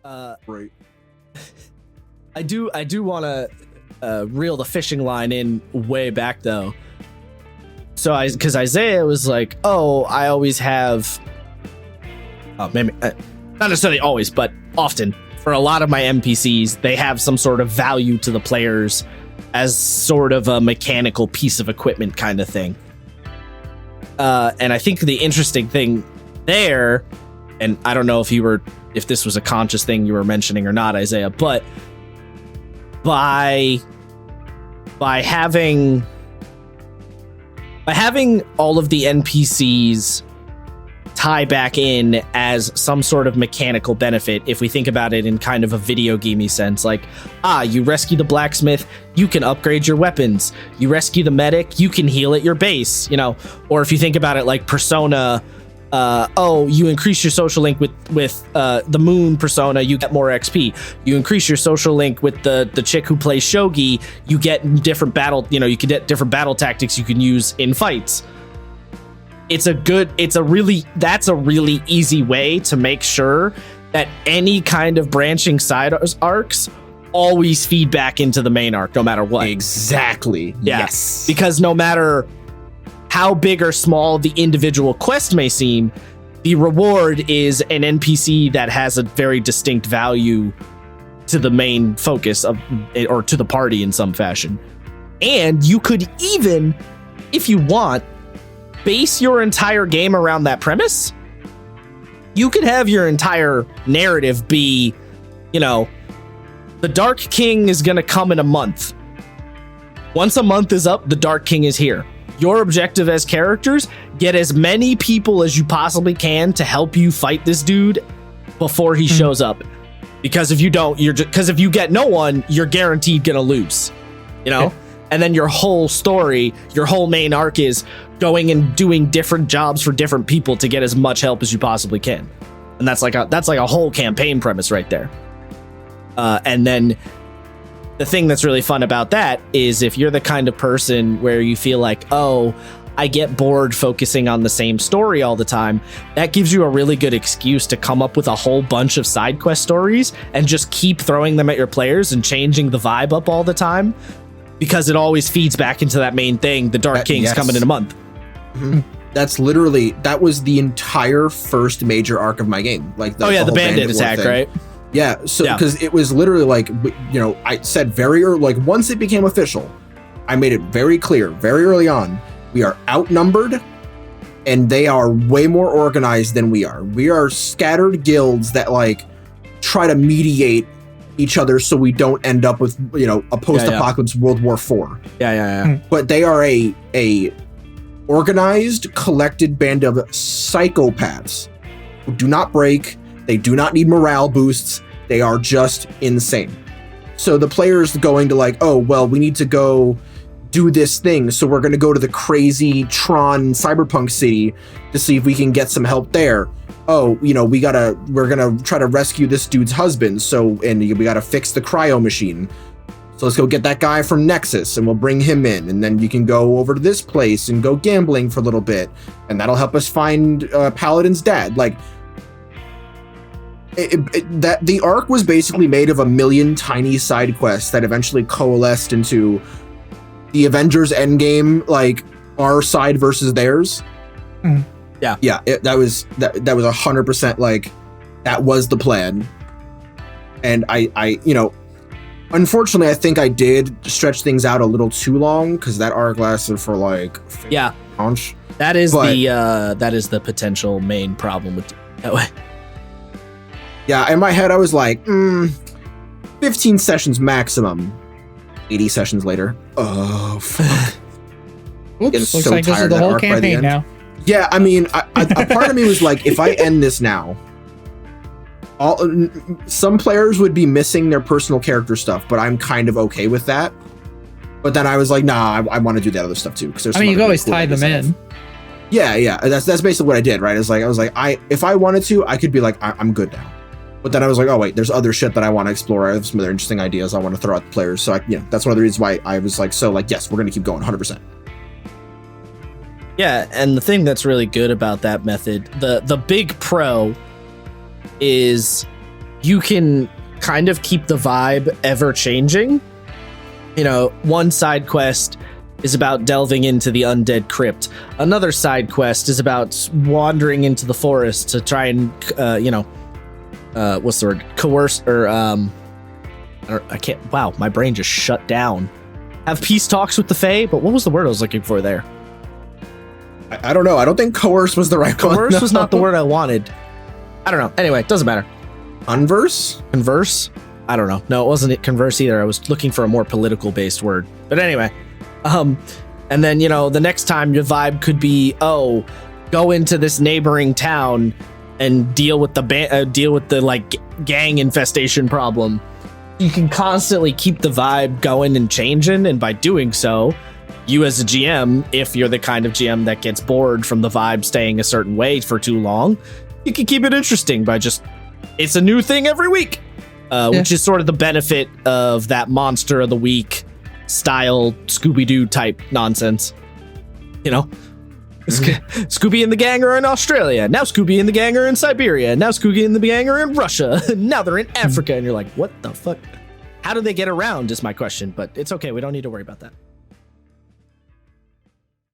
Right. I do want to reel the fishing line in way back though. So because Isaiah was like, oh, I always have, maybe not necessarily always, but often for a lot of my NPCs, they have some sort of value to the players as sort of a mechanical piece of equipment kind of thing. And I think the interesting thing there, and I don't know if this was a conscious thing you were mentioning or not, Isaiah, but by having all of the NPCs tie back in as some sort of mechanical benefit, if we think about it in kind of a video gamey sense, like, you rescue the blacksmith, you can upgrade your weapons. You rescue the medic, you can heal at your base, or if you think about it like Persona, you increase your social link with the Moon persona, you get more XP. You increase your social link with the chick who plays Shogi, you get different battle, you can get different battle tactics you can use in fights. That's a really easy way to make sure that any kind of branching side arcs always feed back into the main arc, no matter what. Exactly. Yeah. Yes. Because no matter how big or small the individual quest may seem, the reward is an NPC that has a very distinct value to the main focus of it, or to the party in some fashion. And you could even, if you want, base your entire game around that premise. You could have your entire narrative be, the Dark King is going to come in a month. Once a month is up, the Dark King is here. Your objective as characters, get as many people as you possibly can to help you fight this dude before he shows up. Because if you don't, if you get no one, you're guaranteed going to lose, Yeah. And then your whole story, your whole main arc is going and doing different jobs for different people to get as much help as you possibly can. And that's like a whole campaign premise right there. And then the thing that's really fun about that is if you're the kind of person where you feel like, I get bored focusing on the same story all the time, that gives you a really good excuse to come up with a whole bunch of side quest stories and just keep throwing them at your players and changing the vibe up all the time, because it always feeds back into that main thing. The Dark King's coming in a month. Mm-hmm. That was the entire first major arc of my game. Like the bandit attack, right? Yeah, so because it was literally like, I said very early, like once it became official, I made it very clear, very early on, we are outnumbered and they are way more organized than we are. We are scattered guilds that try to mediate each other so we don't end up with, a post-apocalypse World War IV. Yeah. But they are a organized, collected band of psychopaths who do not break. They do not need morale boosts. They are just insane. So the player's going to we need to go do this thing. So we're going to go to the crazy Tron cyberpunk city to see if we can get some help there. We're going to try to rescue this dude's husband. And we got to fix the cryo machine. So let's go get that guy from Nexus and we'll bring him in. And then you can go over to this place and go gambling for a little bit. And that'll help us find Paladin's dad. That the arc was basically made of a million tiny side quests that eventually coalesced into the Avengers Endgame, our side versus theirs. Mm. Yeah, that was 100% that was the plan. And I unfortunately, I think I did stretch things out a little too long because that arc lasted for launch. That is the potential main problem with that way. Yeah, in my head, I was 15 sessions maximum. 80 sessions later. Oh, fuck. Oops, looks like this is the whole campaign now. Yeah, I mean, a part of me was if I end this now, some players would be missing their personal character stuff, but I'm kind of okay with that. But then I was nah, I want to do that other stuff too. Because you can always tie them in. Yeah, that's basically what I did, right? If I wanted to, I could be I'm good now. But then I was oh wait, there's other shit that I want to explore. I have some other interesting ideas I want to throw at the players. So that's one of the reasons why I was yes, we're going to keep going 100%. Yeah, and the thing that's really good about that method, the big pro is you can kind of keep the vibe ever changing. You know, one side quest is about delving into the undead crypt. Another side quest is about wandering into the forest to try and, what's the word? Coerce or, I can't, wow, my brain just shut down. Have peace talks with the Fae, but what was the word I was looking for there? I don't know. I don't think coerce was the right one. Coerce was not the word I wanted. I don't know. Anyway, it doesn't matter. Converse? Converse? I don't know. No, it wasn't converse either. I was looking for a more political based word. But anyway, and then, you know, the next time your vibe could be, oh, go into this neighboring town and deal with the like gang infestation problem. You can constantly keep the vibe going and changing, and by doing so, you as a GM, if you're the kind of GM that gets bored from the vibe staying a certain way for too long, you can keep it interesting by just, it's a new thing every week, which is sort of the benefit of that Monster of the Week style Scooby-Doo type nonsense. You know? Scooby and the gang are in Australia. Now Scooby and the gang are in Siberia. Now Scooby and the gang are in Russia. Now they're in Africa. And you're like, what the fuck? How do they get around is my question, but it's okay. We don't need to worry about that.